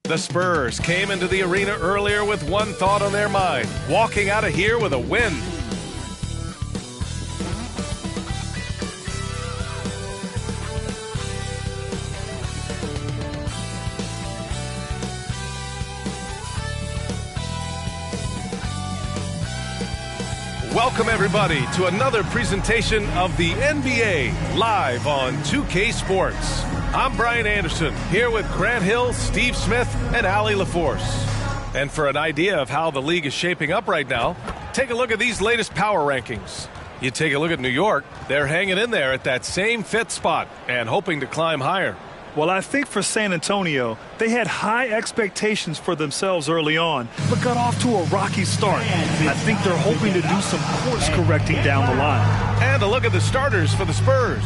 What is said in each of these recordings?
The Spurs came into the arena earlier with one thought on their mind, walking out of here with a win. Welcome, everybody, to another presentation of the NBA live on 2K Sports. I'm Brian Anderson, here with Grant Hill, Steve Smith, and Allie LaForce. And for an idea of how the league is shaping up right now, take a look at these latest power rankings. You take a look at New York, they're hanging in there at that same fifth spot and hoping to climb higher. Well, I think for San Antonio, they had high expectations for themselves early on, but got off to a rocky start. I think they're hoping to do some course correcting down the line. And a look at the starters for the Spurs.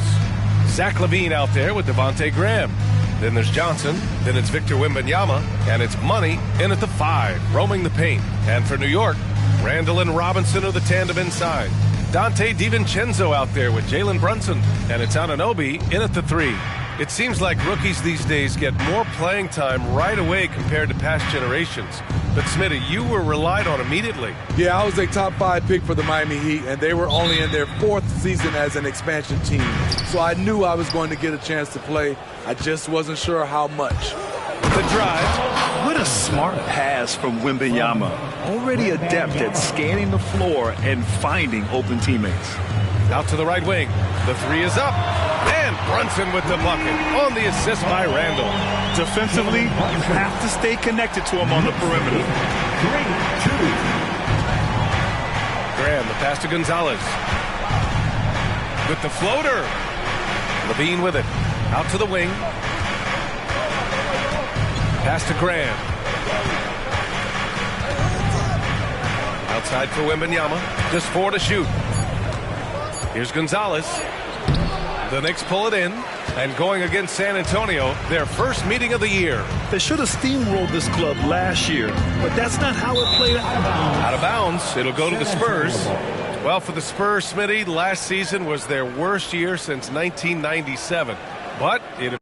Zach LaVine out there with Devontae Graham. Then there's Johnson, then it's Victor Wembanyama, and it's Money in at the 5, roaming the paint. And for New York, Randall and Robinson are the tandem inside. Dante DiVincenzo out there with Jalen Brunson, and it's Anunoby in at the 3. It seems like rookies these days get more playing time right away compared to past generations. But Smitty, you were relied on immediately. Yeah, I was a top 5 pick for the Miami Heat, and they were only in their 4th season as an expansion team. So I knew I was going to get a chance to play. I just wasn't sure how much. The drive. What a smart pass from Wembanyama. Already adept at scanning the floor and finding open teammates. Out to the right wing. The 3 is up. And Brunson with the bucket on the assist by Randall. Defensively, you have to stay connected to him on the perimeter. Graham, the pass to Gonzalez. With the floater. LaVine with it. Out to the wing. Pass to Graham. Outside for Wembanyama. Just 4 to shoot. Here's Gonzalez. The Knicks pull it in, and going against San Antonio, their first meeting of the year. They should have steamrolled this club last year, but that's not how it played out. Out of bounds, it'll go to the Spurs. Well, for the Spurs, Smitty, last season was their worst year since 1997. But it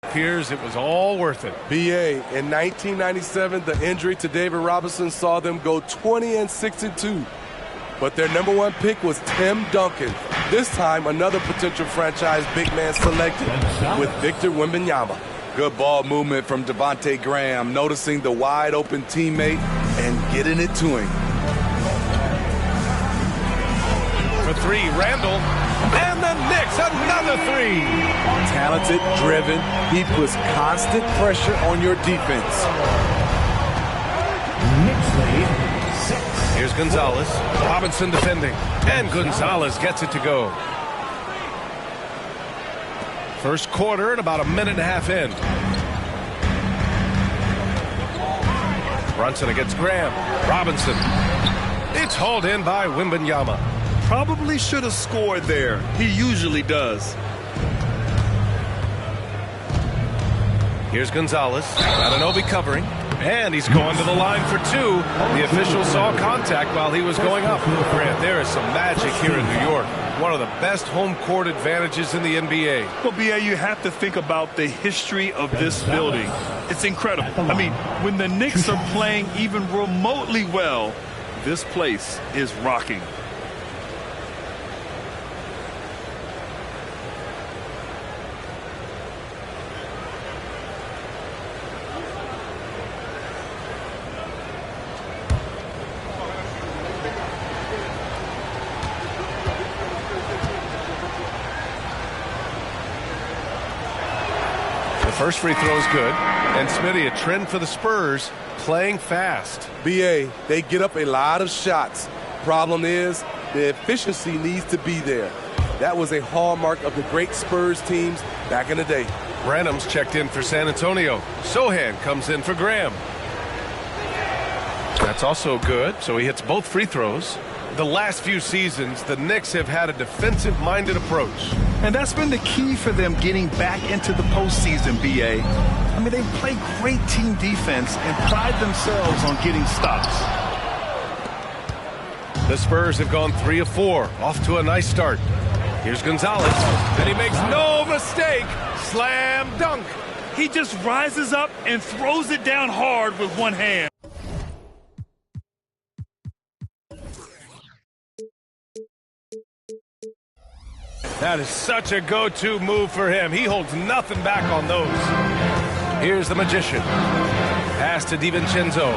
appears it was all worth it. BA, in 1997, the injury to David Robinson saw them go 20-62. But their number 1 pick was Tim Duncan. This time, another potential franchise big man selected with Victor Wembanyama. Good ball movement from Devontae Graham, noticing the wide open teammate and getting it to him. For 3, Randall. And the Knicks, another 3. Talented, driven, he puts constant pressure on your defense. Knicks lead. Here's Gonzalez. Robinson defending. And Gonzalez gets it to go. First quarter and about a minute and a half in. Brunson against Graham. Robinson. It's hauled in by Wembanyama. Probably should have scored there. He usually does. Here's Gonzalez. Anunoby covering. And he's going to the line for 2. The official saw contact while he was going up. Grant, there is some magic here in New York. One of the best home court advantages in the NBA. Well, B.A., you have to think about the history of this building. It's incredible. I mean, when the Knicks are playing even remotely well, this place is rocking. First free throw is good. And Smitty, a trend for the Spurs, playing fast. BA, they get up a lot of shots. Problem is, the efficiency needs to be there. That was a hallmark of the great Spurs teams back in the day. Branham's checked in for San Antonio. Sohan comes in for Graham. That's also good, so he hits both free throws. The last few seasons, the Knicks have had a defensive-minded approach. And that's been the key for them getting back into the postseason, B.A. I mean, they play great team defense and pride themselves on getting stops. The Spurs have gone 3 of 4, off to a nice start. Here's Gonzalez, and he makes no mistake. Slam dunk. He just rises up and throws it down hard with one hand. That is such a go-to move for him. He holds nothing back on those. Here's the Magician. Pass to DiVincenzo.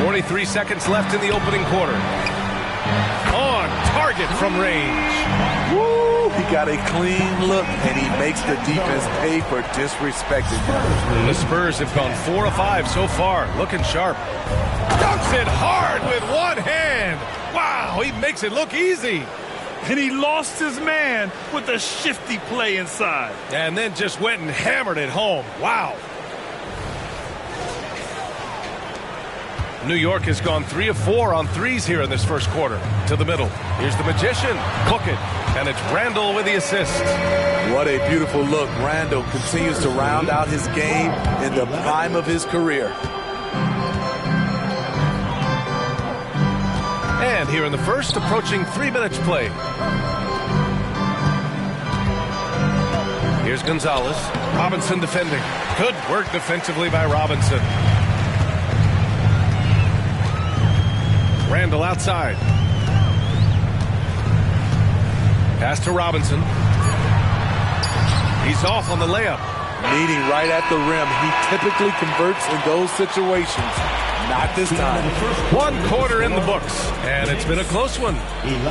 43 seconds left in the opening quarter. On target from range. Woo! He got a clean look, and he makes the defense pay for disrespecting him. The Spurs have gone 4 of 5 so far, looking sharp. Dunks it hard with one hand. Wow, he makes it look easy. And he lost his man with a shifty play inside. And then just went and hammered it home. Wow. New York has gone 3 of 4 on threes here in this first quarter. To the middle. Here's the Magician. Book it. And it's Randall with the assist. What a beautiful look. Randall continues to round out his game in the prime of his career. And here in the first, approaching 3 minutes play. Here's Gonzalez. Robinson defending. Good work defensively by Robinson. Randall outside. Pass to Robinson. He's off on the layup. Meeting right at the rim. He typically converts in those situations. Not this time. 1 quarter in the books, and it's been a close one.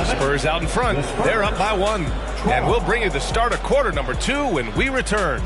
Spurs out in front. They're up by 1. And we'll bring you the start of quarter number 2 when we return.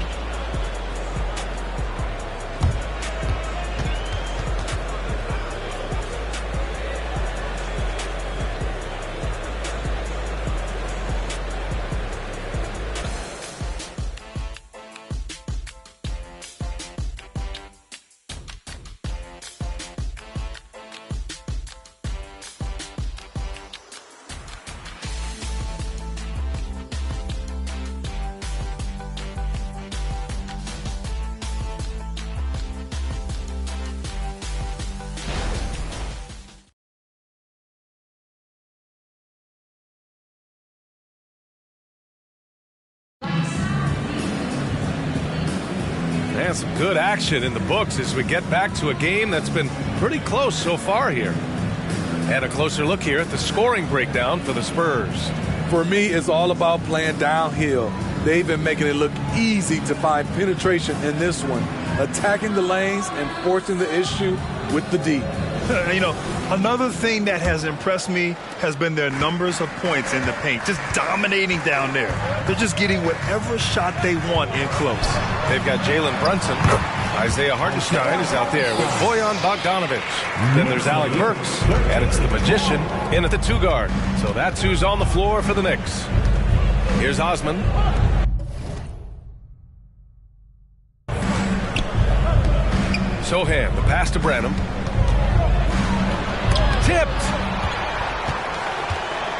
And some good action in the books as we get back to a game that's been pretty close so far here. And a closer look here at the scoring breakdown for the Spurs. For me, it's all about playing downhill. They've been making it look easy to find penetration in this one, attacking the lanes and forcing the issue with the D. You know, another thing that has impressed me has been their numbers of points in the paint, just dominating down there. They're just getting whatever shot they want in close. They've got Jalen Brunson. Isaiah Hartenstein is out there with Bojan Bogdanovic. Then there's Alec Burks, and it's the Magician in at the 2 guard. So that's who's on the floor for the Knicks. Here's Osman. Sohan, the pass to Branham. Tipped.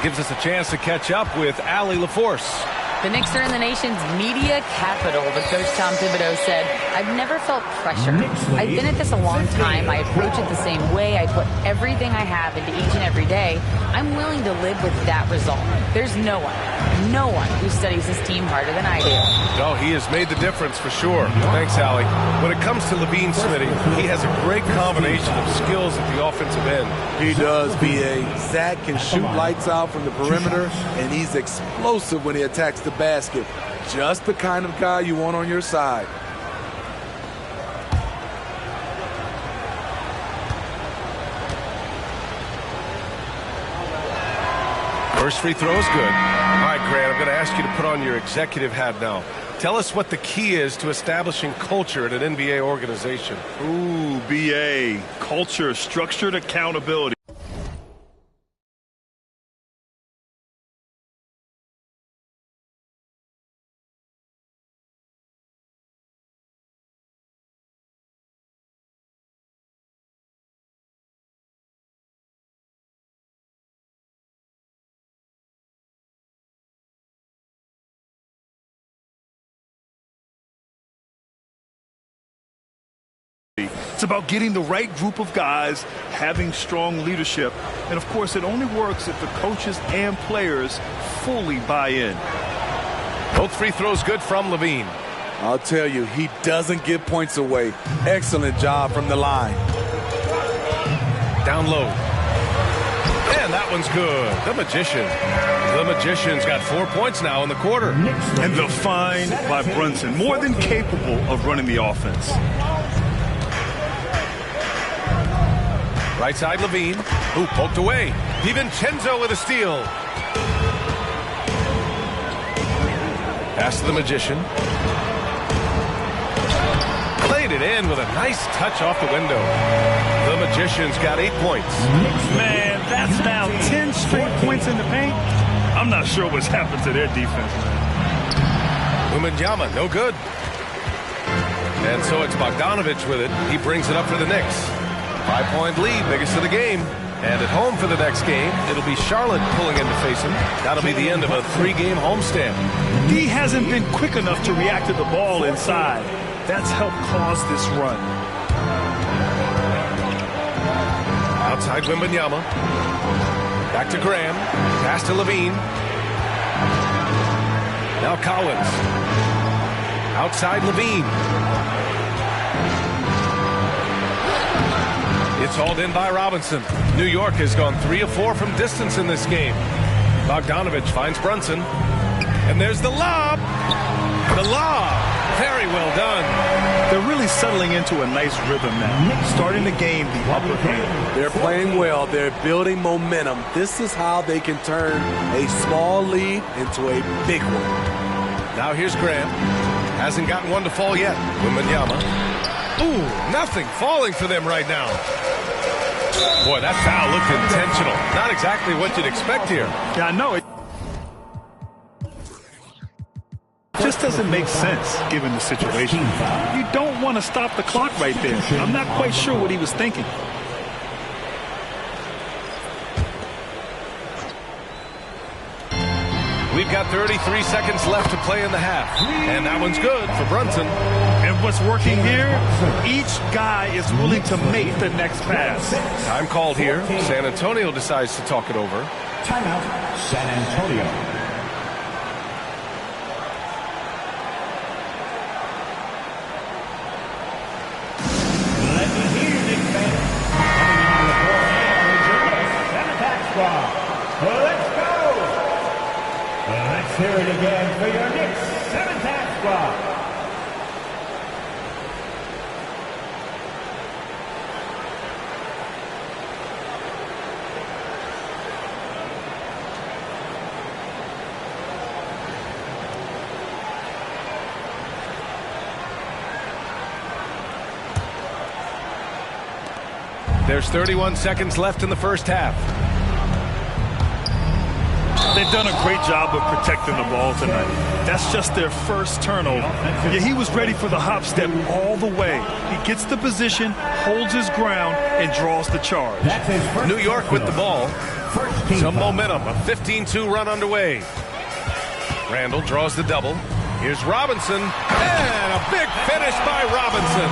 Gives us a chance to catch up with Allie LaForce. The Knicks are in the nation's media capital, but Coach Tom Thibodeau said, I've never felt pressure. I've been at this a long time. I approach it the same way. I put everything I have into each and every day. I'm willing to live with that result. There's no one who studies his team harder than I do. No, he has made the difference for sure. Thanks, Allie. When it comes to Levine Smitty, he has a great combination of skills at the offensive end. He does, B.A. Zach can shoot lights out from the perimeter, and he's explosive when he attacks the basket. Just the kind of guy you want on your side. First free throw is good. All right, Grant, I'm going to ask you to put on your executive hat now. Tell us what the key is to establishing culture at an NBA organization. Ooh, BA. Culture, structured accountability. It's about getting the right group of guys, having strong leadership. And, of course, it only works if the coaches and players fully buy in. Both free throws good from Levine. I'll tell you, he doesn't give points away. Excellent job from the line. Down low. And that one's good. The Magician's got 4 points now in the quarter. And the find by Brunson, more than capable of running the offense. Right side Levine, who poked away. DiVincenzo with a steal. Pass to the Magician. Played it in with a nice touch off the window. The Magician's got 8 points. Man, that's now 10 straight points in the paint. I'm not sure what's happened to their defense. Wembanyama, no good. And so it's Bogdanovich with it. He brings it up for the Knicks. 5-point lead, biggest of the game. And at home for the next game, it'll be Charlotte pulling in to face him. That'll be the end of a 3-game homestand. He hasn't been quick enough to react to the ball inside. That's helped cause this run. Outside Wembanyama. Back to Graham. Pass to Levine. Now Collins. Outside Levine. It's hauled in by Robinson. New York has gone 3 of 4 from distance in this game. Bogdanovich finds Brunson. And there's the lob. The lob. Very well done. They're really settling into a nice rhythm now. Starting to gain the upper hand. They're playing well. They're building momentum. This is how they can turn a small lead into a big one. Now here's Graham. Hasn't gotten one to fall yet. Wembanyama. Ooh, nothing falling for them right now. Boy, that foul looked intentional. Not exactly what you'd expect here. Yeah, I know it. Just doesn't make sense given the situation. You don't want to stop the clock right there. I'm not quite sure what he was thinking. We've got 33 seconds left to play in the half. And that one's good for Brunson. And what's working here, each guy is willing to make the next pass. Time called here. San Antonio decides to talk it over. Timeout, San Antonio. Let's go! Let's hear it again for your Knicks 7th half squad. There's 31 seconds left in the first half. They've done a great job of protecting the ball tonight. That's just their first turnover. Yeah, he was ready for the hop step all the way. He gets the position, holds his ground, and draws the charge. New York with the ball. Some momentum. A 15-2 run underway. Randall draws the double. Here's Robinson. And a big finish by Robinson.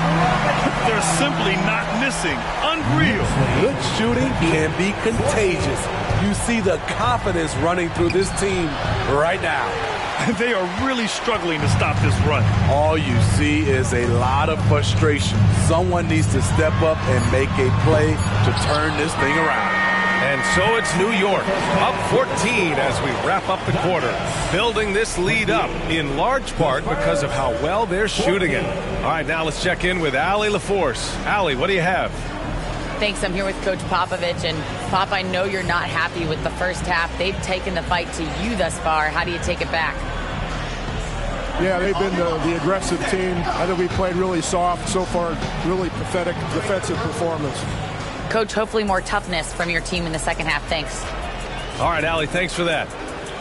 They're simply not missing. Unreal. Good shooting can be contagious. You see the confidence running through this team right now. They are really struggling to stop this run. All you see is a lot of frustration. Someone needs to step up and make a play to turn this thing around. And so it's New York, up 14 as we wrap up the quarter. Building this lead up in large part because of how well they're shooting it. All right, now let's check in with Allie LaForce. Allie, what do you have? Thanks. I'm here with Coach Popovich. And, Pop, I know you're not happy with the first half. They've taken the fight to you thus far. How do you take it back? Yeah, they've been the aggressive team. I think we played really soft so far. Really pathetic defensive performance. Coach, hopefully more toughness from your team in the second half. Thanks. All right, Allie, thanks for that.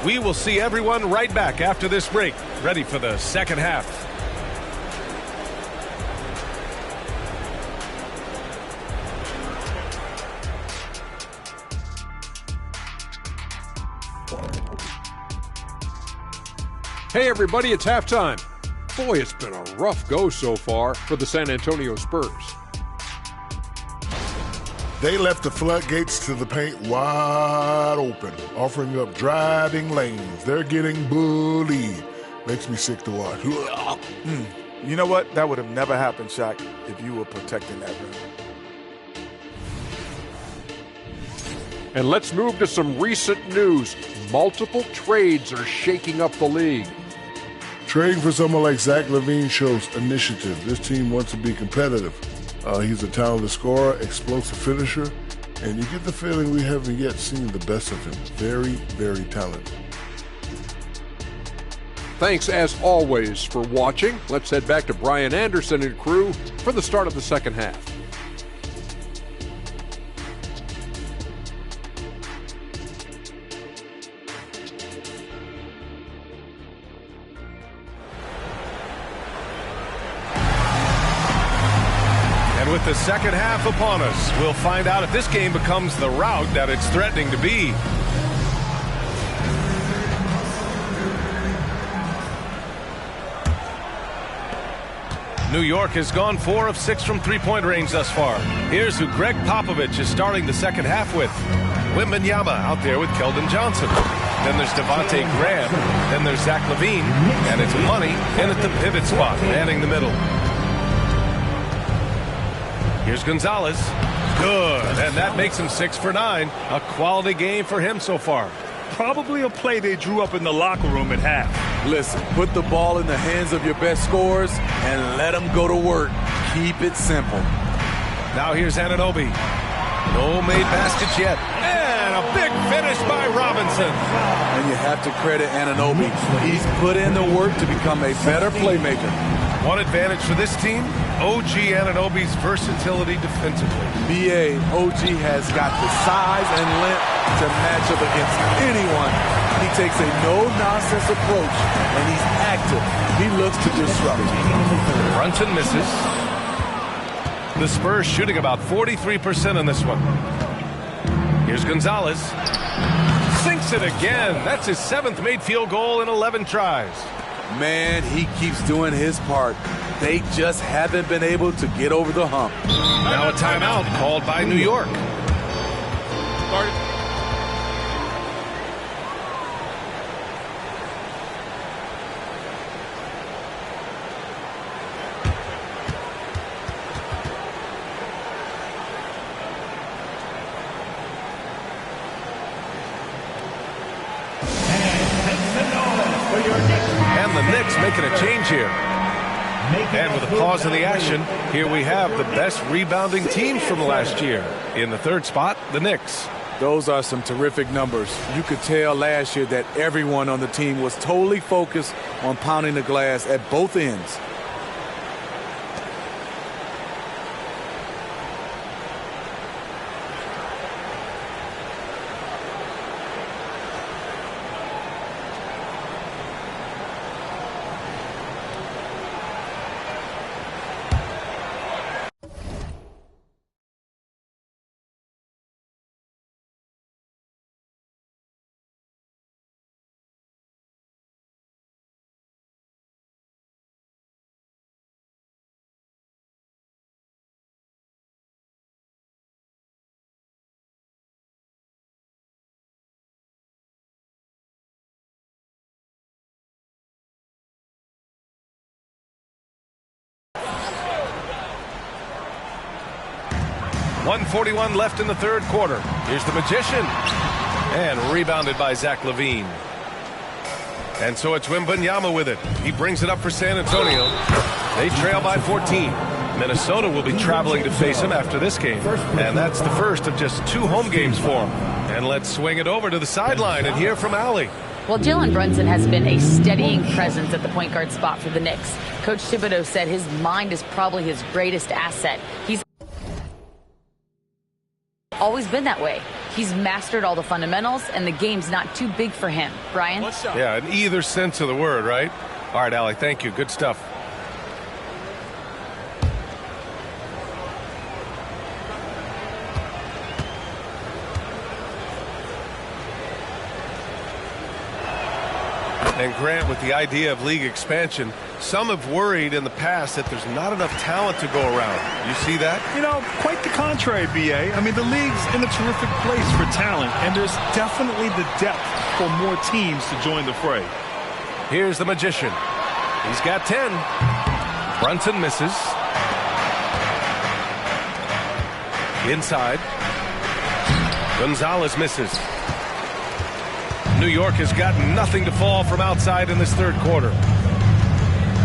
We will see everyone right back after this break, ready for the second half. Hey everybody, it's halftime. Boy, it's been a rough go so far for the San Antonio Spurs. They left the floodgates to the paint wide open, offering up driving lanes. They're getting bullied. Makes me sick to watch. You know what? That would have never happened, Shaq, if you were protecting that rim. And let's move to some recent news. Multiple trades are shaking up the league. Trading for someone like Zach LaVine shows initiative. This team wants to be competitive. He's a talented scorer, explosive finisher, and you get the feeling we haven't yet seen the best of him. Very, very talented. Thanks, as always, for watching. Let's head back to Brian Anderson and crew for the start of the second half. With the second half upon us, we'll find out if this game becomes the rout that it's threatening to be. New York has gone 4 of 6 from three-point range thus far. Here's who Greg Popovich is starting the second half with. Wembanyama out there with Keldon Johnson. Then there's Devontae Graham. Then there's Zach LaVine. And it's Money in at the pivot spot, manning the middle. Here's Gonzalez. Good. And that makes him 6 for 9. A quality game for him so far. Probably a play they drew up in the locker room at half. Listen, put the ball in the hands of your best scorers and let them go to work. Keep it simple. Now here's Anunoby. No made baskets yet. And a big finish by Robinson. And you have to credit Anunoby. He's put in the work to become a better playmaker. One advantage for this team, OG Anunoby's versatility defensively. BA, OG has got the size and length to match up against anyone. He takes a no-nonsense approach, and he's active. He looks to disrupt. Brunson misses. The Spurs shooting about 43% on this one. Here's Gonzalez. Sinks it again. That's his 7th made field goal in 11 tries. Man, he keeps doing his part. They just haven't been able to get over the hump. Now a timeout called by New York. And the Knicks making a change here. And with a pause in the action, here we have the best rebounding teams from last year. In the third spot, the Knicks. Those are some terrific numbers. You could tell last year that everyone on the team was totally focused on pounding the glass at both ends. .141 left in the third quarter. Here's the Magician. And rebounded by Zach LaVine. And so it's Wembanyama with it. He brings it up for San Antonio. They trail by 14. Minnesota will be traveling to face him after this game. And that's the first of just 2 home games for him. And let's swing it over to the sideline and hear from Allie. Well, Jalen Brunson has been a steadying presence at the point guard spot for the Knicks. Coach Thibodeau said his mind is probably his greatest asset. He's always been that way. He's mastered all the fundamentals, and the game's not too big for him. Brian? Yeah, in either sense of the word, right? All right, Allie, thank you. Good stuff. And Grant, with the idea of league expansion, some have worried in the past that there's not enough talent to go around. You see that? You know, quite the contrary, B.A. I mean, the league's in a terrific place for talent, and there's definitely the depth for more teams to join the fray. Here's the magician. He's got 10. Brunson misses. Inside. Gonzalez misses. New York has got nothing to fall from outside in this third quarter.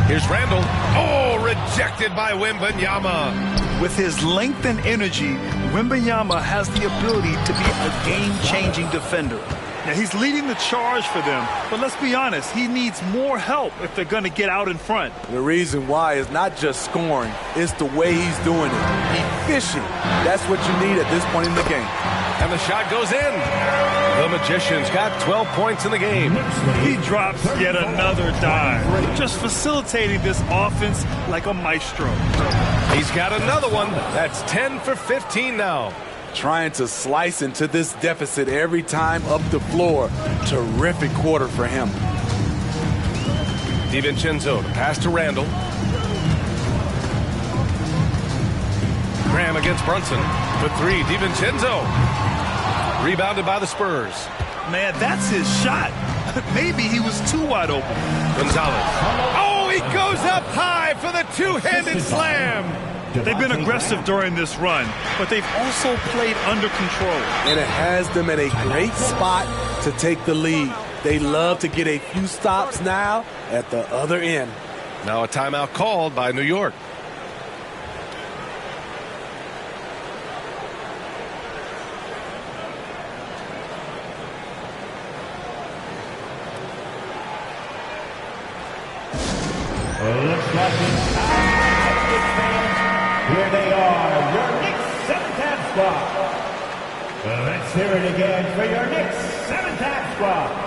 Here's Randall. Oh, rejected by Wembanyama. With his length and energy, Wembanyama has the ability to be a game-changing defender. Now, he's leading the charge for them, but let's be honest, he needs more help if they're going to get out in front. The reason why is not just scoring, it's the way he's doing it. Efficient. That's what you need at this point in the game. And the shot goes in. The Magician's got 12 points in the game. He drops yet another dime, just facilitating this offense like a maestro. He's got another one. That's 10 for 15 now. Trying to slice into this deficit every time up the floor. Terrific quarter for him. DiVincenzo, the pass to Randall. Graham against Brunson. For three, DiVincenzo. Rebounded by the Spurs. Man, that's his shot. Maybe he was too wide open. Gonzalez. Oh, he goes up high for the two-handed slam. They've been aggressive during this run, but they've also played under control. And it has them in a great spot to take the lead. They love to get a few stops now at the other end. Now a timeout called by New York. Looks like it's time. Here they are, your Knicks seventh-half squad. Let's hear it again for your Knicks seventh-half squad.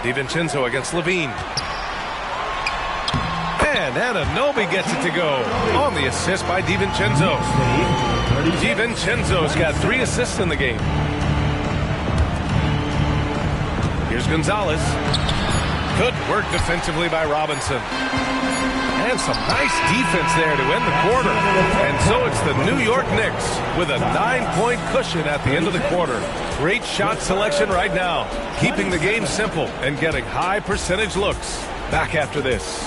DiVincenzo against Levine. And Anunoby gets it to go on the assist by DiVincenzo. DiVincenzo's got 3 assists in the game. Here's Gonzalez. Good work defensively by Robinson. And some nice defense there to end the quarter. And so it's the New York Knicks with a 9-point cushion at the end of the quarter. Great shot selection right now, keeping the game simple and getting high percentage looks. Back after this.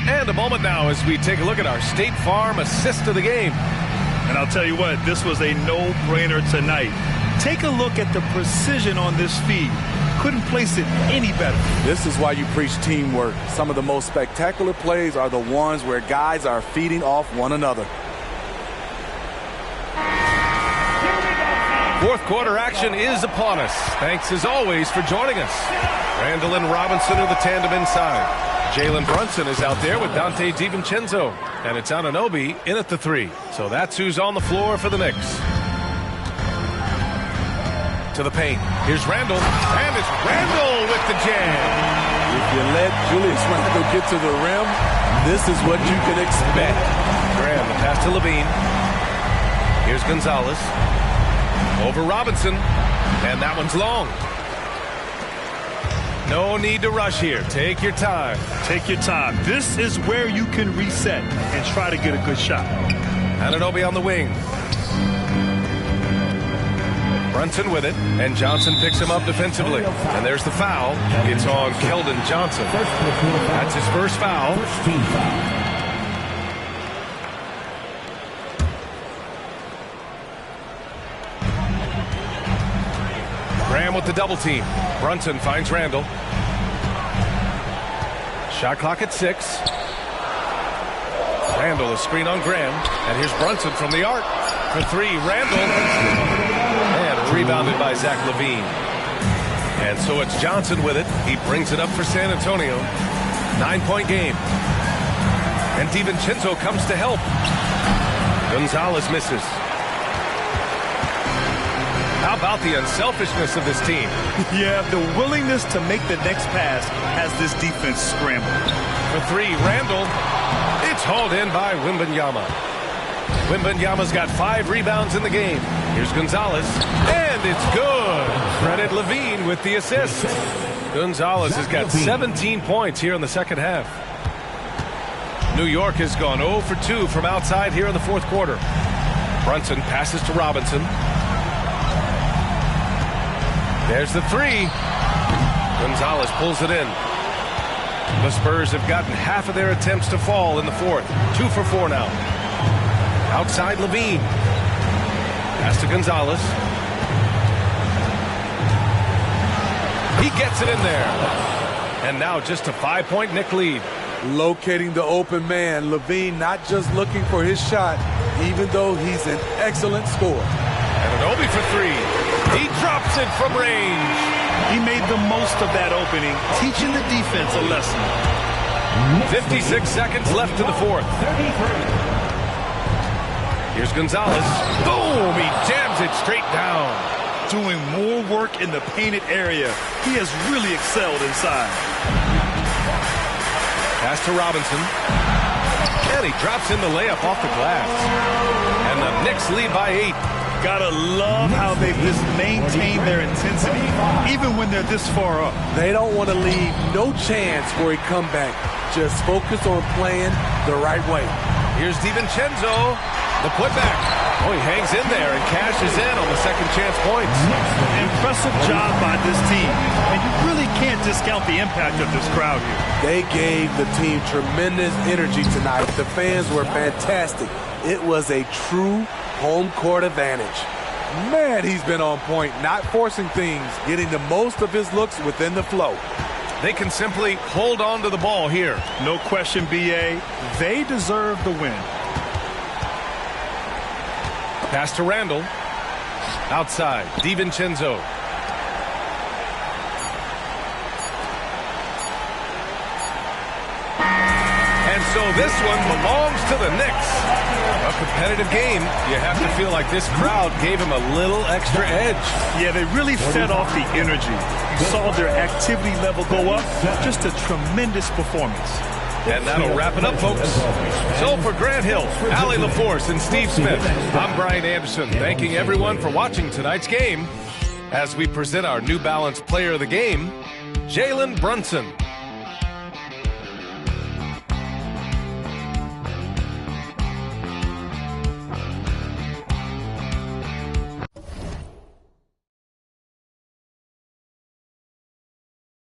And a moment now as we take a look at our State Farm assist of the game. And I'll tell you what, this was a no-brainer tonight. Take a look at the precision on this feed. Couldn't place it any better. This is why you preach teamwork. Some of the most spectacular plays are the ones where guys are feeding off one another. Fourth quarter action is upon us. Thanks as always for joining us. Randall and Robinson are the tandem inside. Jalen Brunson is out there with Dante DiVincenzo. And it's Anunoby in at the 3. So that's who's on the floor for the Knicks. To the paint. Here's Randall. And it's Randall with the jam. If you let Julius Randall get to the rim, this is what you can expect. Graham, the pass to Levine. Here's Gonzalez. Over Robinson. And that one's long. No need to rush here. Take your time. Take your time. This is where you can reset and try to get a good shot. Anunoby on the wing. Brunson with it, and Johnson picks him up defensively. And there's the foul. It's on Keldon Johnson. That's his first foul. First team foul. Graham with the double team. Brunson finds Randall. Shot clock at 6. Randall, a screen on Graham. And here's Brunson from the arc. For 3, Randall. And rebounded by Zach LaVine. And so it's Johnson with it. He brings it up for San Antonio. 9-point game. And DiVincenzo comes to help. Gonzalez misses. How about the unselfishness of this team? Yeah, the willingness to make the next pass has this defense scrambled. For 3, Randall. It's hauled in by Wembanyama. Wembanyama's got 5 rebounds in the game. Here's Gonzalez. And it's good. Credit LaVine with the assist. Gonzalez has got 17 points here in the second half. New York has gone 0 for 2 from outside here in the fourth quarter. Brunson passes to Robinson. There's the 3. Gonzalez pulls it in. The Spurs have gotten half of their attempts to fall in the fourth. 2 for 4 now. Outside LaVine. Pass to Gonzalez. He gets it in there. And now just a 5-point Knick lead. Locating the open man. LaVine not just looking for his shot, even though he's an excellent scorer. Anunoby for 3. He drops it from range. He made the most of that opening, teaching the defense a lesson. 56 seconds left in the fourth. Here's Gonzalez. Boom! He jams it straight down. Doing more work in the painted area. He has really excelled inside. Pass to Robinson. And he drops in the layup off the glass. And the Knicks lead by 8. Gotta love how they've just maintained their intensity, even when they're this far up. They don't want to leave no chance for a comeback. Just focus on playing the right way. Here's DiVincenzo. The putback. Oh, he hangs in there and cashes in on the second chance points. Impressive job by this team. And you really can't discount the impact of this crowd here. They gave the team tremendous energy tonight. The fans were fantastic. It was a true home court advantage. Man, he's been on point, not forcing things, getting the most of his looks within the flow. They can simply hold on to the ball here. No question, B.A. They deserve the win. Pass to Randall. Outside, DiVincenzo. And so this one belongs to the Knicks. A competitive game. You have to feel like this crowd gave him a little extra edge. Yeah, they really fed off the energy. You saw their activity level go up. Just a tremendous performance. And that'll wrap it up, folks. So for Grant Hill, Allie LaForce, and Steve Smith, I'm Brian Anderson, thanking everyone for watching tonight's game as we present our New Balance Player of the Game, Jalen Brunson.